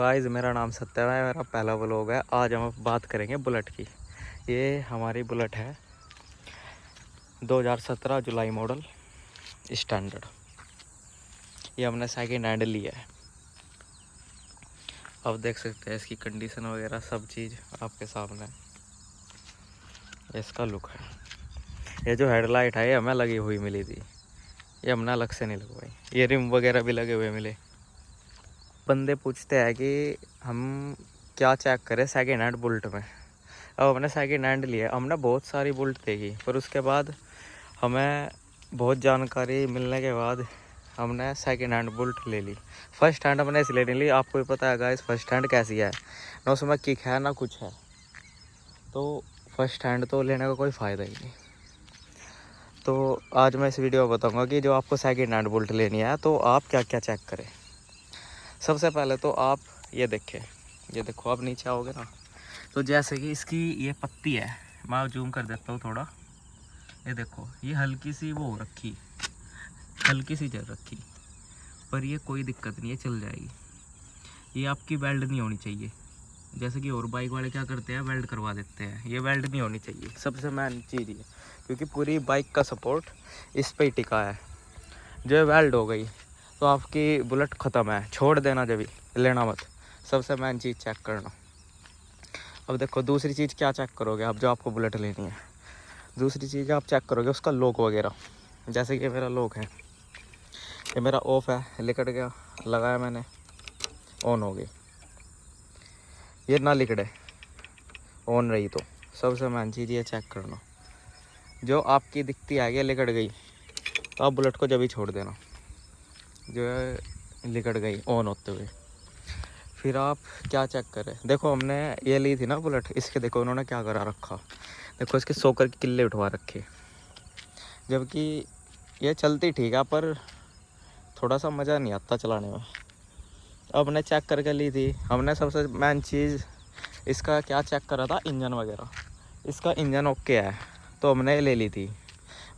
Guys, मेरा नाम सत्यम है। मेरा पहला व्लॉग है। आज हम बात करेंगे बुलेट की। ये हमारी बुलेट है 2017 जुलाई मॉडल स्टैंडर्ड। ये हमने सेकेंड हैंड लिया है। अब देख सकते हैं इसकी कंडीशन वगैरह सब चीज़ आपके सामने है। इसका लुक है। ये जो हेडलाइट है ये हमें लगी हुई मिली थी। ये हमने अलग से नहीं लगवाई। ये रिम वगैरह भी लगे हुए मिले। बंदे पूछते हैं कि हम क्या चेक करें सेकेंड हैंड बुलेट में। अब हमने सेकेंड हैंड लिया। हमने बहुत सारी बुलेट देखी, पर उसके बाद हमें बहुत जानकारी मिलने के बाद हमने सेकेंड हैंड बुलेट ले ली। फर्स्ट हैंड हमने इसलिए नहीं ली, आपको भी पता है गाइस फर्स्ट हैंड कैसी है ना, उसमें किक है ना कुछ है। तो फर्स्ट हैंड तो लेने का कोई फ़ायदा ही नहीं। तो आज मैं इस वीडियो में बताऊंगा कि जो आपको सेकेंड हैंड बुलेट लेनी है तो आप क्या क्या चेक करें। सबसे पहले तो आप ये देखें, ये देखो आप नीचे आओगे ना, तो जैसे कि इसकी ये पत्ती है, मैं जूम कर देता हूँ थोड़ा। ये देखो ये हल्की सी वो हो रखी, हल्की सी जल रखी, पर ये कोई दिक्कत नहीं है, चल जाएगी। ये आपकी वेल्ड नहीं होनी चाहिए। जैसे कि और बाइक वाले क्या करते हैं, वेल्ड करवा देते हैं। ये वेल्ड नहीं होनी चाहिए, सबसे मेन चीज़ ये, क्योंकि पूरी बाइक का सपोर्ट इस पे ही टिका है। जो ये वेल्ड हो गई तो आपकी बुलेट ख़त्म है, छोड़ देना, जब लेना मत। सबसे मेन चीज़ चेक करना। अब देखो दूसरी चीज़ क्या चेक करोगे आप, जो आपको बुलेट लेनी है। दूसरी चीज़ आप चेक करोगे उसका लॉक वगैरह। जैसे कि मेरा लॉक है, ये मेरा ऑफ है, लिकट गया, लगाया मैंने, ऑन हो गई। ये ना लिकड़े, ऑन रही। तो सबसे मेन चीज़ ये चेक करना। जो आपकी दिखती है ये लिकट गई तो आप बुलेट को जब ही छोड़ देना, जो है लिकट गई ऑन होते हुए। फिर आप क्या चेक करें, देखो हमने ये ली थी ना बुलेट, इसके देखो उन्होंने क्या करा रखा। देखो इसके सोकर की किल्ले उठवा रखे, जबकि ये चलती ठीक है पर थोड़ा सा मज़ा नहीं आता चलाने में। अब हमने चेक करके ली थी। हमने सबसे मेन चीज़ इसका क्या चेक करा था, इंजन वगैरह। इसका इंजन ओके है तो हमने ले ली थी।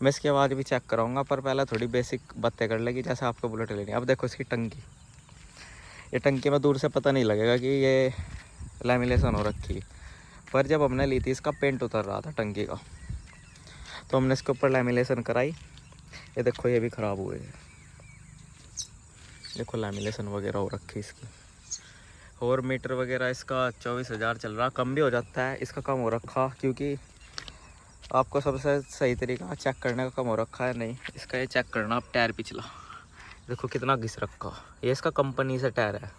मैं इसके बाद भी चेक कराऊंगा, पर पहले थोड़ी बेसिक बातें कर लेगी जैसे आपको बुलेट लेनी है। अब देखो इसकी टंकी, ये टंकी में दूर से पता नहीं लगेगा कि ये लैमिनेशन हो रखी, पर जब हमने ली थी इसका पेंट उतर रहा था टंकी का, तो हमने इसके ऊपर लैमिनेशन कराई। ये देखो ये भी ख़राब हुए हैं, देखो लैमिनेशन वगैरह हो रखी इसकी। और मीटर वगैरह इसका 24,000 चल रहा, कम भी हो जाता है। इसका कम हो रखा क्योंकि आपको सबसे सही तरीका चेक करने का कम हो रखा है नहीं, इसका ये चेक करना आप टायर पिछला। देखो कितना घिस रखा, ये इसका कंपनी से टायर है,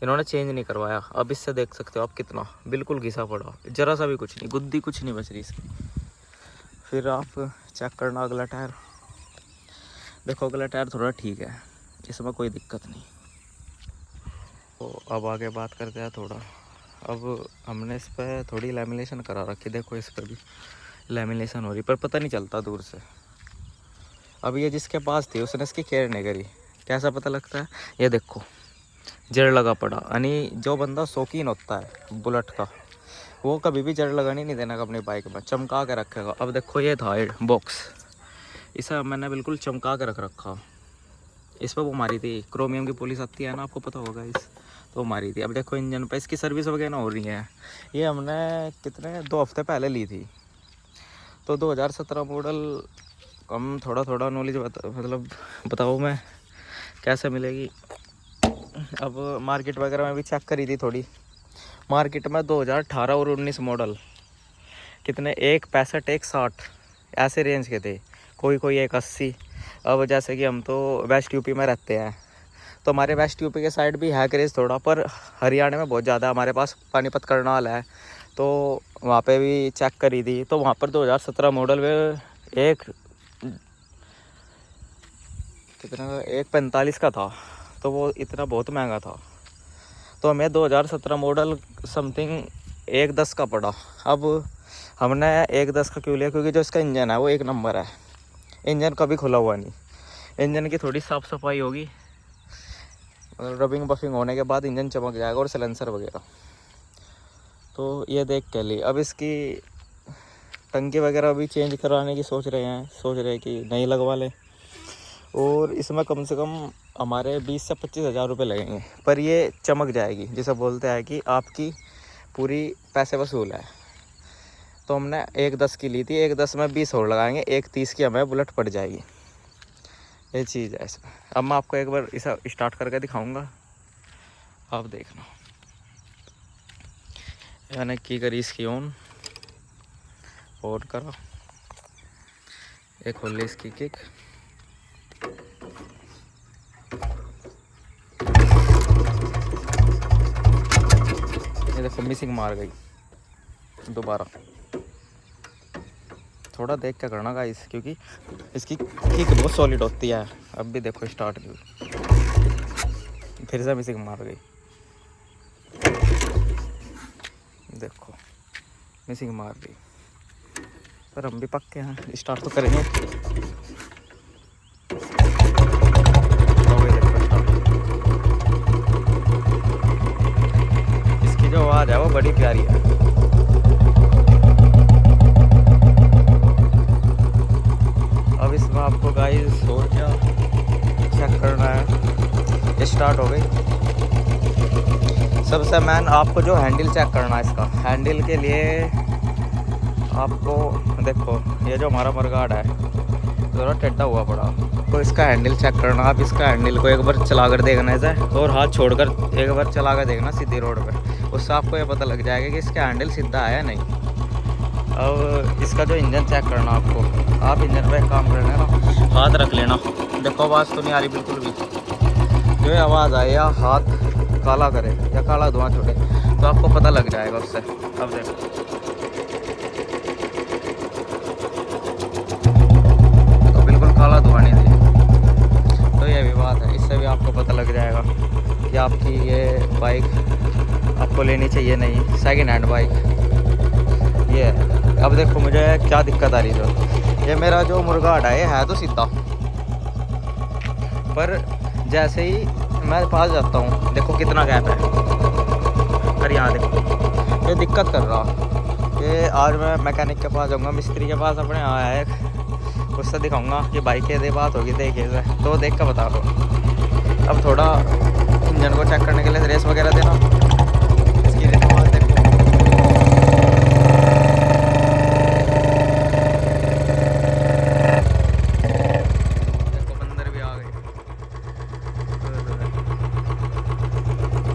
इन्होंने चेंज नहीं करवाया। अब इससे देख सकते हो आप कितना बिल्कुल घिसा पड़ा, ज़रा सा भी कुछ नहीं, गुद्दी कुछ नहीं बच रही इसकी। फिर आप चेक करना अगला टायर। देखो अगला टायर थोड़ा ठीक है, इसमें कोई दिक्कत नहीं। तो अब आगे बात करते हैं थोड़ा। अब हमने इस पर थोड़ी लैमिनेशन करा रखी, देखो इस पर भी लैमिनेशन हो रही, पर पता नहीं चलता दूर से। अब ये जिसके पास थी उसने इसकी केयर नहीं करी, कैसा पता लगता है, ये देखो जड़ लगा पड़ा। यानी जो बंदा शौकीन होता है बुलेट का, वो कभी भी जड़ लगानी नहीं देना अपनी बाइक में, चमका के रखेगा। अब देखो ये था बॉक्स, इसे मैंने बिल्कुल चमका के रख रखा। इस पर वो मारी थी, क्रोमियम की पुलिस आती है ना, आपको पता होगा इस, तो मारी थी। अब देखो इंजन पर इसकी सर्विस वगैरह हो रही है। ये हमने कितने 2 हफ्ते पहले ली थी, तो 2017 मॉडल। हम थोड़ा थोड़ा नॉलेज मतलब बताऊँ मैं कैसे मिलेगी। अब मार्केट वगैरह में भी चेक करी थी थोड़ी। मार्केट में 2018 और 19 मॉडल कितने, 165 160 ऐसे रेंज के थे, कोई कोई 180। अब जैसे कि हम तो वेस्ट यूपी में रहते हैं, तो हमारे वेस्ट यूपी के साइड भी है क्रेज़ थोड़ा, पर हरियाणा में बहुत ज़्यादा। हमारे पास पानीपत करनाल है, तो वहाँ पे भी चेक करी थी, तो वहाँ पर 2017 मॉडल में एक कितना 145 का था, तो वो इतना बहुत महंगा था। तो हमें 2017 मॉडल समथिंग 110 का पड़ा। अब हमने 110 का क्यों लिया, क्योंकि जो इसका इंजन है वो 1 नंबर है, इंजन कभी खुला हुआ नहीं। इंजन की थोड़ी साफ़ सफाई होगी, रबिंग बफिंग होने के बाद इंजन चमक जाएगा, और सिलेंसर वगैरह। तो ये देख के ली। अब इसकी टंकी वगैरह भी चेंज करवाने की सोच रहे हैं कि नहीं लगवा लें। और इसमें कम से कम हमारे 20 से 25 हज़ार रुपये लगेंगे, पर ये चमक जाएगी, जिसे बोलते हैं कि आपकी पूरी पैसे वसूल है। तो हमने 1.10 की ली थी, 1.10 में 20 और लगाएंगे, 1.30 की हमें बुलेट पड़ जाएगी। ये चीज़ है इसमें। अब मैं आपको एक बार इसे स्टार्ट करके दिखाऊंगा, आप देखना। मैंने की करी इसकी ऑन करा, एक खोल ली इसकी किक, ये देखो मिसिंग मार गई दोबारा। थोड़ा देख के करना गाइस, क्योंकि इसकी किक बहुत सॉलिड होती है। अब भी देखो स्टार्ट की, फिर से मिसिंग मार गई, देखो मिसिंग मार गई। पर हम भी पक्के हैं, स्टार्ट तो करेंगे। इसकी जो आवाज़ है वो बड़ी प्यारी है। अब इसमें आपको गाइस और क्या चेक करना है। स्टार्ट हो गई। सबसे मेन आपको जो हैंडल चेक करना है, इसका हैंडल के लिए आपको देखो, ये जो हमारा मरगाड है ज़रा टेढ़ा हुआ पड़ा, तो इसका हैंडल चेक करना। आप इसका हैंडल को एक बार चला कर देखना ऐसे, और हाथ छोड़कर एक बार चला कर देखना सीधी रोड पे, उससे आपको ये पता लग जाएगा कि इसका हैंडल सीधा है या नहीं। अब इसका जो इंजन चेक करना आपको, आप इंजन पे काम कर लेना, हाथ रख लेना। देखो आवाज़ तो नहीं आ रही बिल्कुल भी, जो ये आवाज़ आए या हाथ काला करे या काला धुआं छोड़े तो आपको पता लग जाएगा उससे। अब देखो तो बिल्कुल काला धुआं नहीं दे, तो ये भी बात है, इससे भी आपको पता लग जाएगा कि आपकी ये बाइक आपको लेनी चाहिए नहीं, सेकेंड हैंड बाइक ये है। अब देखो मुझे क्या दिक्कत आ रही है, ये मेरा जो मुर्गाड है तो सीधा, पर जैसे ही मैं पास जाता हूँ देखो कितना गैप है। पर यहाँ देखो ये दिक्कत कर रहा, ये आज मैं मैकेनिक के पास जाऊँगा, मिस्त्री के पास अपने आया है, उससे दिखाऊंगा कि बाइक के दे बात होगी देखे से, तो देख कर बता दो। अब थोड़ा इंजन को चेक करने के लिए रेस वगैरह देना, इसकी आवाज़ देखो।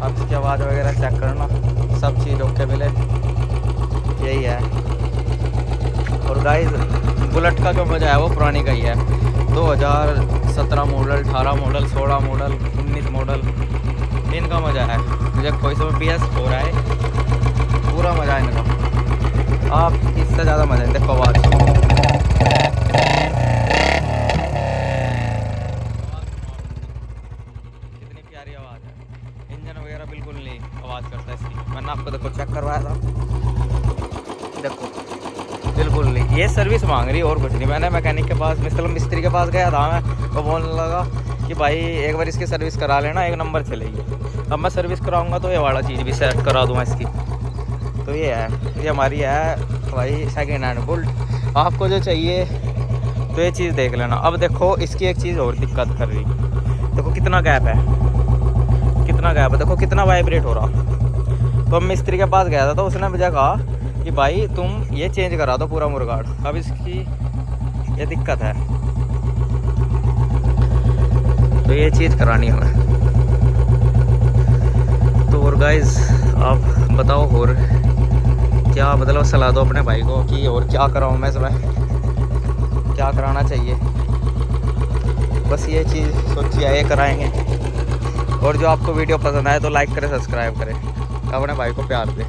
आपकी आवाज़ वगैरह चेक करना, सब चीज़ ओके मिले, यही है। और गाइस बुलेट का जो मज़ा है वो पुरानी का ही है, 2017 मॉडल, 18 मॉडल, 16 मॉडल, 19 मॉडल, इनका मज़ा है। मुझे कोई समय PS4 है, पूरा मज़ा है इनका, आप इससे ज़्यादा मज़ा है। देखो आवाज़ कितनी प्यारी आवाज़ है, इंजन वगैरह बिल्कुल नहीं आवाज़ करता इसकी। मैंने आपको देखो चेक करवाया था, देखो बिल्कुल नहीं, ये सर्विस मांग रही और कुछ नहीं। मैंने मैकेनिक के पास मतलब मिस्त्री के पास गया था मैं, वो बोलने लगा कि भाई एक बार इसकी सर्विस करा लेना, एक नंबर चलेगी। अब मैं सर्विस कराऊंगा तो ये वाला चीज़ भी सेट करा दूँगा इसकी। तो ये है, ये हमारी है भाई सेकेंड हैंड बुलेट। आपको जो चाहिए तो ये चीज़ देख लेना। अब देखो इसकी एक चीज़ और दिक्कत कर रही, देखो कितना गैप है, कितना गैप है, देखो कितना वाइब्रेट हो रहा। तो अब मिस्त्री के पास गया था तो उसने मुझे कहा कि भाई तुम ये चेंज करा दो पूरा मुर्गाड। अब इसकी ये दिक्कत है, तो ये चीज़ करानी है हमें। तो और गाइस आप बताओ और क्या मतलब सलाह दो अपने भाई को कि और क्या कराऊँ मैं, इसमें क्या कराना चाहिए। बस ये चीज़ सोची है, ये कराएंगे। और जो आपको वीडियो पसंद आए तो लाइक करें, सब्सक्राइब करें, अपने भाई को प्यार दें।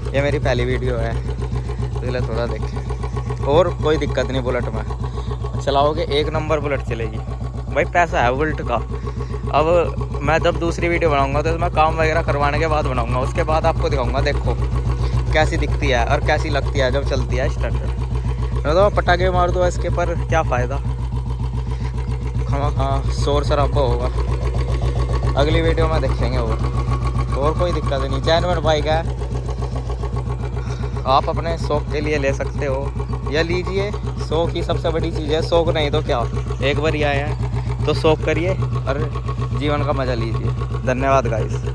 ये मेरी पहली वीडियो है तो इसलिए थोड़ा देखें। और कोई दिक्कत नहीं, बुलेट में चलाओगे एक नंबर बुलेट चलेगी भाई, पैसा है बुलेट का। अब मैं जब दूसरी वीडियो बनाऊंगा तो मैं काम वगैरह करवाने के बाद बनाऊंगा, उसके बाद आपको दिखाऊंगा देखो कैसी दिखती है और कैसी लगती है जब चलती है स्टैंडर्ड। तो पटाखे मार दो इसके, पर क्या फ़ायदा, हाँ शोर शराबा होगा। अगली वीडियो में देखेंगे। और कोई दिक्कत नहीं, जेन्युइन बाइक है, आप अपने शौक के लिए ले सकते हो या लीजिए। शौक ही सबसे बड़ी चीज़ है, शौक नहीं तो क्या, एक बार ही आया है तो शौक करिए और जीवन का मजा लीजिए। धन्यवाद गाइस।